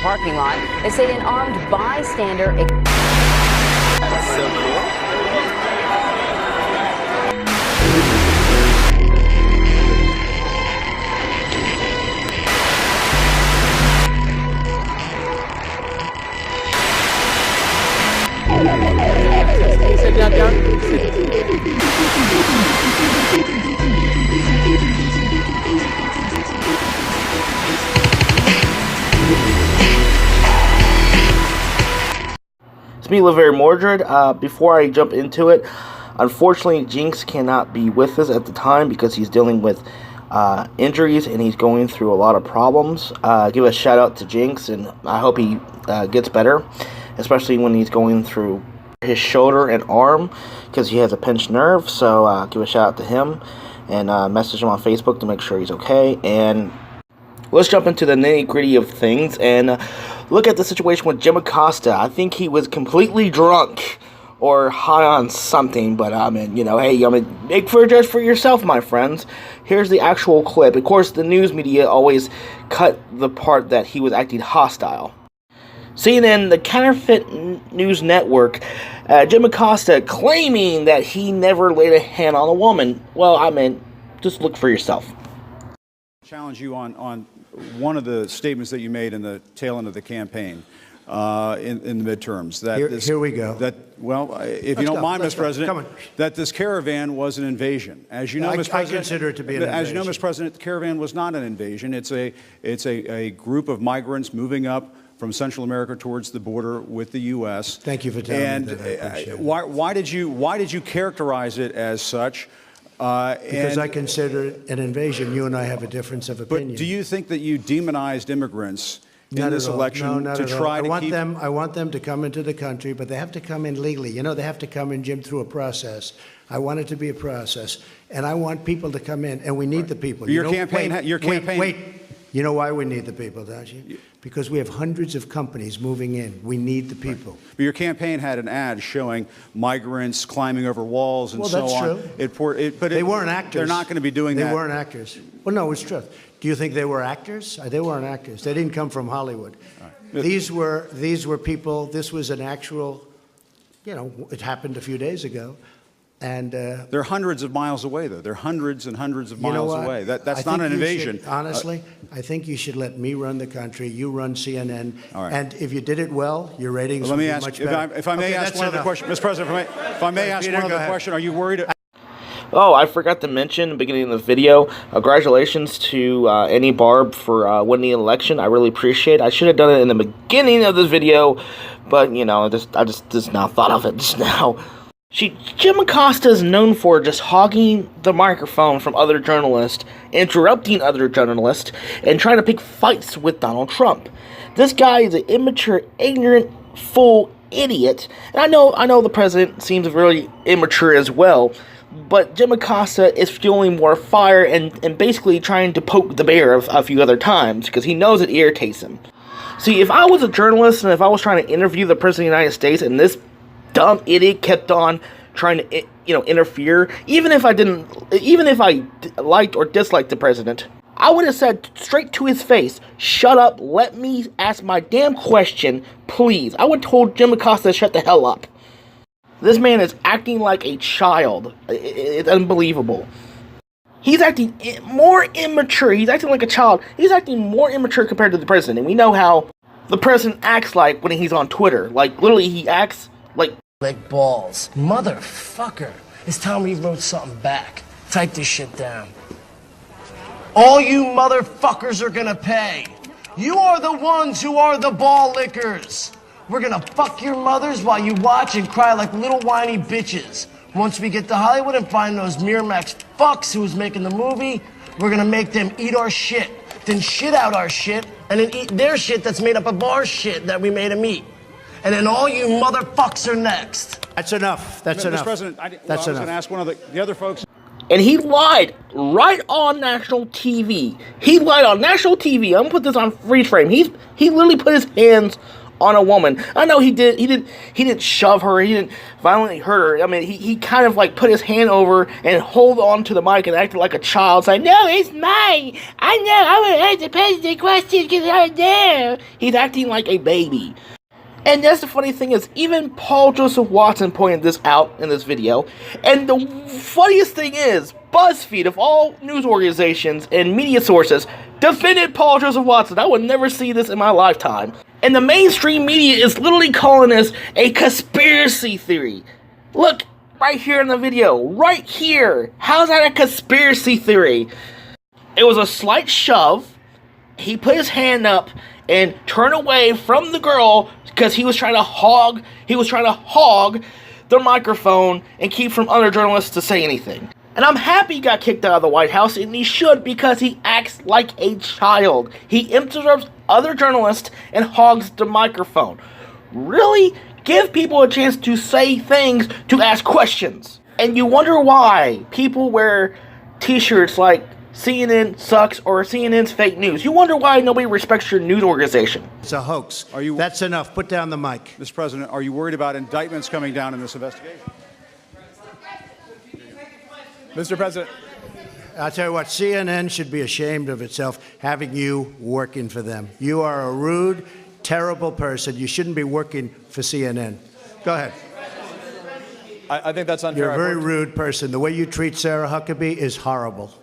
parking lot. They say an armed bystander. That's so cool. Sit down. It's me, LaVere Mordred. Before I jump into it, unfortunately, Jinx cannot be with us at the time because he's dealing with injuries and he's going through a lot of problems. Give a shout out to Jinx, and I hope he gets better, especially when he's going through his shoulder and arm because he has a pinched nerve. So give a shout out to him and message him on Facebook to make sure he's okay. And let's jump into the nitty-gritty of things and look at the situation with Jim Acosta. I think he was completely drunk or high on something, but make for a judge for yourself, my friends. Here's the actual clip. Of course, the news media always cut the part that he was acting hostile. CNN, the counterfeit news network, Jim Acosta claiming that he never laid a hand on a woman. Well, just look for yourself. Challenge you on one of the statements that you made in the tail end of the campaign in the midterms. Here we go. If you don't mind, Mr. President, that this caravan was an invasion. As you know, Mr. President, I consider it to be an invasion. As you know, Mr. President, the caravan was not an invasion. It's a group of migrants moving up from Central America towards the border with the U.S. Thank you for telling me that. I appreciate it. Why did you characterize it as such? Because I consider it an invasion. You and I have a difference of opinion. But do you think that you demonized immigrants in this election to try to keep? I want them to come into the country, but they have to come in legally. You know, they have to come in, Jim, through a process. I want it to be a process, and I want people to come in, and we need the people. Your campaign. Wait. You know why we need the people, don't you? Because we have hundreds of companies moving in. We need the people. Right. But your campaign had an ad showing migrants climbing over walls and so on. Well, that's true. But they weren't actors. They're not going to be doing that. They weren't actors. Well, no, it's true. Do you think they were actors? They weren't actors. They didn't come from Hollywood. Right. These were people. This was an actual, it happened a few days ago. And they're hundreds of miles away, though. They're hundreds and hundreds of miles away. That's not an invasion. Honestly, I think you should let me run the country. You run CNN. All right. And if you did it well, your ratings would be much better. If I may ask one other question, Mr. President, if I may ask one other question, are you worried? Oh, I forgot to mention in the beginning of the video, congratulations to Annie Barb for winning the election. I really appreciate it. I should have done it in the beginning of the video, but, I just now thought of it just now. Jim Acosta is known for just hogging the microphone from other journalists, interrupting other journalists, and trying to pick fights with Donald Trump. This guy is an immature, ignorant, fool, idiot. And I know the president seems really immature as well, but Jim Acosta is fueling more fire and basically trying to poke the bear a few other times because he knows it irritates him. See, if I was a journalist and if I was trying to interview the president of the United States and this dumb idiot kept on trying to, interfere. Even if I liked or disliked the president, I would have said straight to his face, "Shut up, let me ask my damn question, please." I would have told Jim Acosta to shut the hell up. This man is acting like a child. It's unbelievable. He's acting more immature. He's acting like a child. He's acting more immature compared to the president. And we know how the president acts like when he's on Twitter. Like, literally, he acts like balls. Motherfucker. It's time we wrote something back. Type this shit down. All you motherfuckers are gonna pay. You are the ones who are the ball lickers. We're gonna fuck your mothers while you watch and cry like little whiny bitches. Once we get to Hollywood and find those Miramax fucks who's making the movie, we're gonna make them eat our shit, then shit out our shit, and then eat their shit that's made up of our shit that we made them eat. And then all you motherfucks are next. That's enough. That's enough. Mr. President, I was enough. going to ask one of the other folks. And he lied right on national TV. He lied on national TV. I'm going to put this on freeze frame. He literally put his hands on a woman. I know he didn't shove her, he didn't violently hurt her. I mean, he kind of like put his hand over and hold on to the mic and acted like a child, saying, "No, it's mine. I know, I will ask the president questions because I'm there." He's acting like a baby. And that's the funny thing is, even Paul Joseph Watson pointed this out in this video. And the funniest thing is, BuzzFeed, of all news organizations and media sources, defended Paul Joseph Watson. I would never see this in my lifetime. And the mainstream media is literally calling this a conspiracy theory. Look, right here in the video, right here. How's that a conspiracy theory? It was a slight shove. He put his hand up and turned away from the girl because he was trying to hog the microphone and keep from other journalists to say anything. And I'm happy he got kicked out of the White House, and he should, because he acts like a child. He interrupts other journalists and hogs the microphone. Really? Give people a chance to say things, to ask questions. And you wonder why people wear t-shirts like CNN sucks or CNN's fake news. You wonder why nobody respects your news organization. It's a hoax. That's enough. Put down the mic. Mr. President, are you worried about indictments coming down in this investigation? Mr. President. I'll tell you what, CNN should be ashamed of itself having you working for them. You are a rude, terrible person. You shouldn't be working for CNN. Go ahead. I think that's unfair. You're a very rude person. The way you treat Sarah Huckabee is horrible.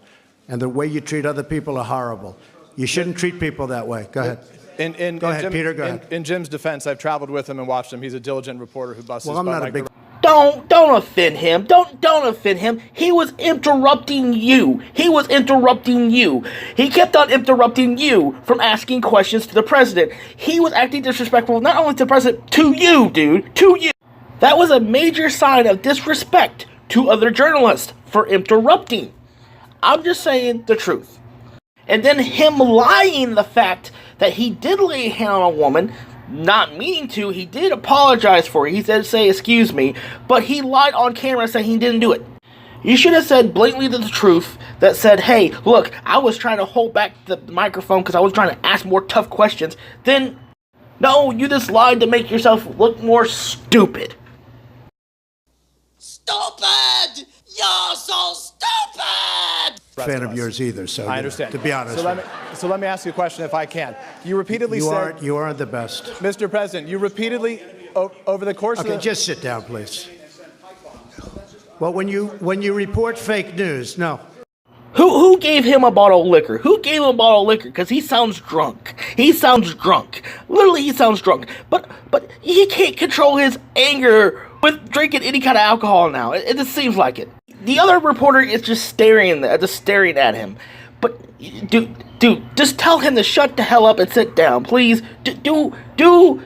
And the way you treat other people are horrible. You shouldn't treat people that way. Go ahead. Go ahead, Peter, go ahead. In Jim's defense, I've traveled with him and watched him. He's a diligent reporter who busts his butt. Well, I'm not a big... Don't offend him. Don't offend him. He was interrupting you. He was interrupting you. He kept on interrupting you from asking questions to the president. He was acting disrespectful not only to the president, to you, dude. To you. That was a major sign of disrespect to other journalists for interrupting. I'm just saying the truth. And then him lying the fact that he did lay a hand on a woman, not meaning to, he did apologize for it. He said, say, excuse me, but he lied on camera saying he didn't do it. You should have said blatantly the truth that said, hey, look, I was trying to hold back the microphone because I was trying to ask more tough questions. Then, no, you just lied to make yourself look more stupid. Stupid! You're so stupid! Fan of yours either, so I understand. To be honest. So let me ask you a question, if I can. You repeatedly said you aren't the best, Mr. President. You repeatedly over the course of the... just sit down, please. Well, when you report fake news, no. Who gave him a bottle of liquor? Who gave him a bottle of liquor? Because he sounds drunk. He sounds drunk. Literally, he sounds drunk. But he can't control his anger with drinking any kind of alcohol now. It just seems like it. The other reporter is just staring at him. But, dude, just tell him to shut the hell up and sit down, please. Do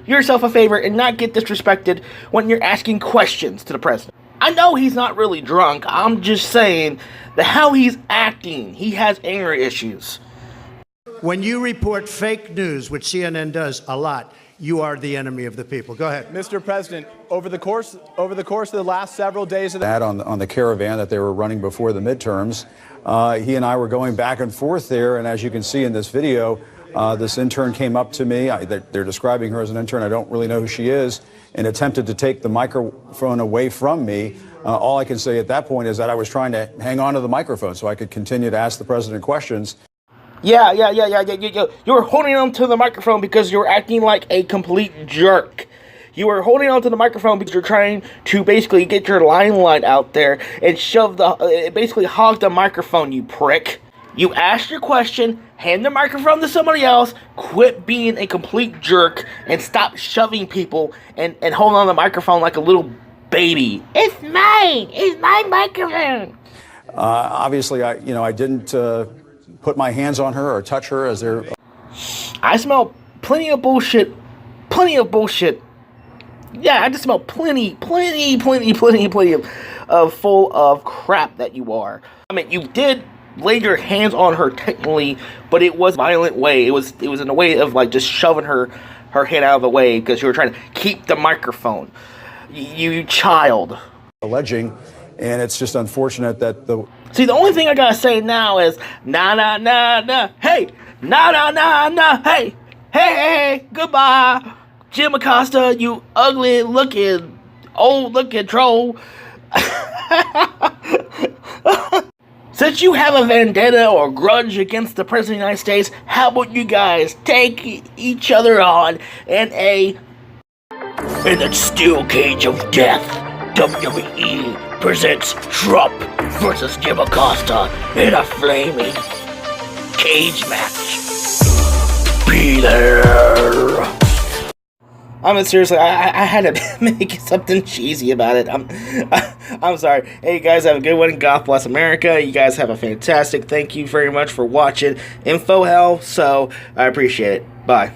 yourself a favor and not get disrespected when you're asking questions to the president. I know he's not really drunk. I'm just saying that how he's acting, he has anger issues. When you report fake news, which CNN does a lot, you are the enemy of the people. Go ahead. Mr. President, over the course of the last several days of that on the caravan that they were running before the midterms, he and I were going back and forth there, and as you can see in this video, this intern came up to me. They're describing her as an intern. I don't really know who she is, and attempted to take the microphone away from me. All I can say at that point is that I was trying to hang on to the microphone so I could continue to ask the president questions. Yeah. You were holding on to the microphone because you were acting like a complete jerk. You were holding on to the microphone because you're trying to basically get your limelight out there and basically hog the microphone, you prick. You asked your question, hand the microphone to somebody else, quit being a complete jerk, and stop shoving people and holding on the microphone like a little baby. It's my microphone. Obviously, I didn't put my hands on her or touch her as they're... I smell plenty of bullshit. Yeah, I just smell plenty of full of crap that you are. I mean, you did lay your hands on her technically, but it was a violent way. It was in a way of like just shoving her head out of the way because you were trying to keep the microphone. You child. Alleging, and it's just unfortunate that the... See, the only thing I gotta say now is nah, hey, nah, hey, hey, goodbye. Jim Acosta, you ugly looking, old looking troll. Since you have a vendetta or grudge against the President of the United States, how about you guys take each other on in the steel cage of death? WWE presents Trump versus Jim Acosta in a flaming cage match. Be there. I mean, seriously, I had to make something cheesy about it. I'm sorry. Hey, you guys have a good one. God bless America. You guys have a fantastic. Thank you very much for watching Info Hell. So I appreciate it. Bye.